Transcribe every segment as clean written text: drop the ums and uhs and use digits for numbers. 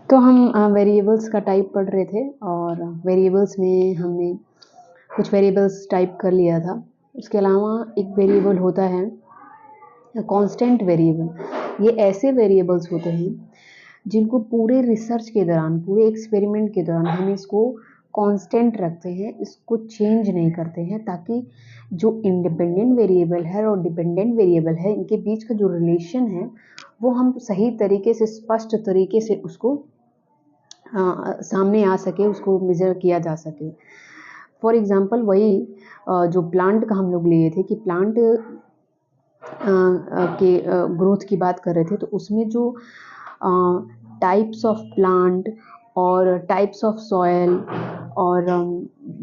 तो हम वेरिएबल्स का टाइप पढ़ रहे थे और वेरिएबल्स में हमने कुछ वेरिएबल्स टाइप कर लिया था। उसके अलावा एक वेरिएबल होता है कांस्टेंट वेरिएबल। ये ऐसे वेरिएबल्स होते हैं जिनको पूरे रिसर्च के दौरान, पूरे एक्सपेरिमेंट के दौरान हम इसको कांस्टेंट रखते हैं, इसको चेंज नहीं करते हैं, ताकि जो इंडिपेंडेंट वेरिएबल है और डिपेंडेंट वेरिएबल है, इनके बीच का जो रिलेशन है वो हम सही तरीके से, स्पष्ट तरीके से उसको सामने आ सके, उसको मेज़र किया जा सके। फॉर एग्ज़ाम्पल वही जो प्लांट का हम लोग लिए थे कि प्लांट के ग्रोथ की बात कर रहे थे, तो उसमें जो टाइप्स ऑफ प्लांट और टाइप्स ऑफ सॉयल और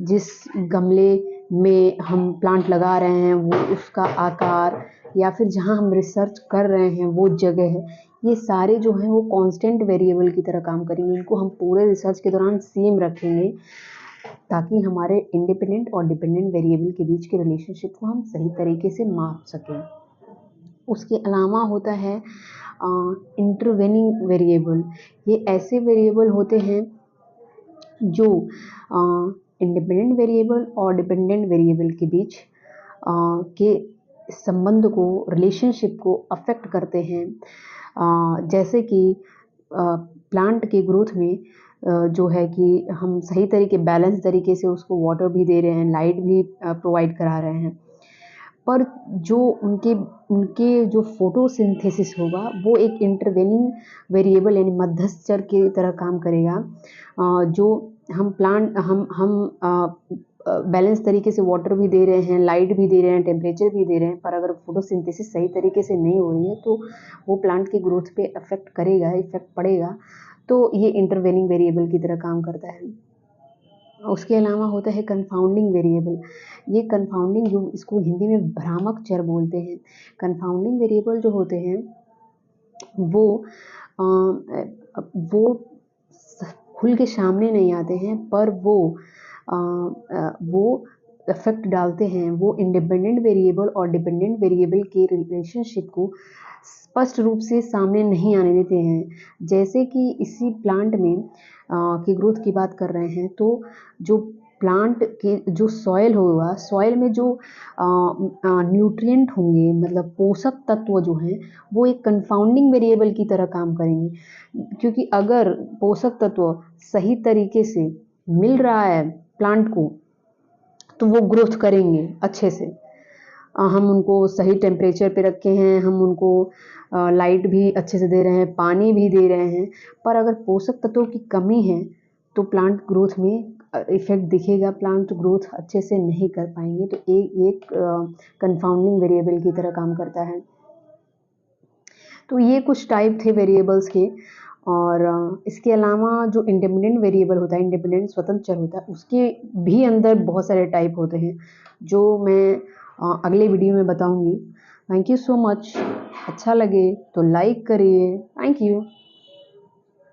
जिस गमले में हम प्लांट लगा रहे हैं वो उसका आकार, या फिर जहाँ हम रिसर्च कर रहे हैं वो जगह है, ये सारे जो हैं वो कांस्टेंट वेरिएबल की तरह काम करेंगे। इनको हम पूरे रिसर्च के दौरान सेम रखेंगे ताकि हमारे इंडिपेंडेंट और डिपेंडेंट वेरिएबल के बीच के रिलेशनशिप को हम सही तरीके से माप सकें। उसके अलावा होता है इंटरवेनिंग वेरिएबल। ये ऐसे वेरिएबल होते हैं जो इंडिपेंडेंट वेरिएबल और डिपेंडेंट वेरिएबल के बीच के संबंध को, रिलेशनशिप को अफेक्ट करते हैं। जैसे कि प्लांट के ग्रोथ में जो है कि हम सही तरीके, बैलेंस तरीके से उसको वाटर भी दे रहे हैं, लाइट भी प्रोवाइड करा रहे हैं, पर जो उनके उनके जो फोटोसिंथेसिस होगा वो एक इंटरवेनिंग वेरिएबल यानी मध्यस्थ चर की तरह काम करेगा। जो हम प्लांट हम बैलेंस तरीके से वाटर भी दे रहे हैं, लाइट भी दे रहे हैं, टेम्परेचर भी दे रहे हैं, पर अगर फोटोसिंथेसिस सही तरीके से नहीं हो रही है तो वो प्लांट की ग्रोथ पे अफेक्ट करेगा, इफेक्ट पड़ेगा। तो ये इंटरवेनिंग वेरिएबल की तरह काम करता है। उसके अलावा होता है कंफाउंडिंग वेरिएबल। ये कंफाउंडिंग, जो इसको हिंदी में भ्रामक चर बोलते हैं। कंफाउंडिंग वेरिएबल जो होते हैं वो वो खुल के सामने नहीं आते हैं, पर वो इफेक्ट डालते हैं, वो इंडिपेंडेंट वेरिएबल और डिपेंडेंट वेरिएबल के रिलेशनशिप को स्पष्ट रूप से सामने नहीं आने देते हैं। जैसे कि इसी प्लांट में की ग्रोथ की बात कर रहे हैं, तो जो प्लांट के जो सॉयल होगा, सॉयल में जो न्यूट्रिएंट होंगे, मतलब पोषक तत्व जो हैं, वो एक कंफाउंडिंग वेरिएबल की तरह काम करेंगे। क्योंकि अगर पोषक तत्व सही तरीके से मिल रहा है प्लांट को, तो वो ग्रोथ करेंगे अच्छे से। हम उनको सही टेम्परेचर पे रखे हैं, हम उनको लाइट भी अच्छे से दे रहे हैं, पानी भी दे रहे हैं, पर अगर पोषक तत्वों की कमी है तो प्लांट ग्रोथ में इफेक्ट दिखेगा, प्लांट ग्रोथ अच्छे से नहीं कर पाएंगे। तो एक कंफाउंडिंग वेरिएबल की तरह काम करता है। तो ये कुछ टाइप थे वेरिएबल्स के। और इसके अलावा जो इंडिपेंडेंट वेरिएबल होता है, इंडिपेंडेंट स्वतंत्र चर होता है, उसके भी अंदर बहुत सारे टाइप होते हैं जो मैं अगले वीडियो में बताऊंगी। Thank you so much. अच्छा लगे तो लाइक करिए। Thank you.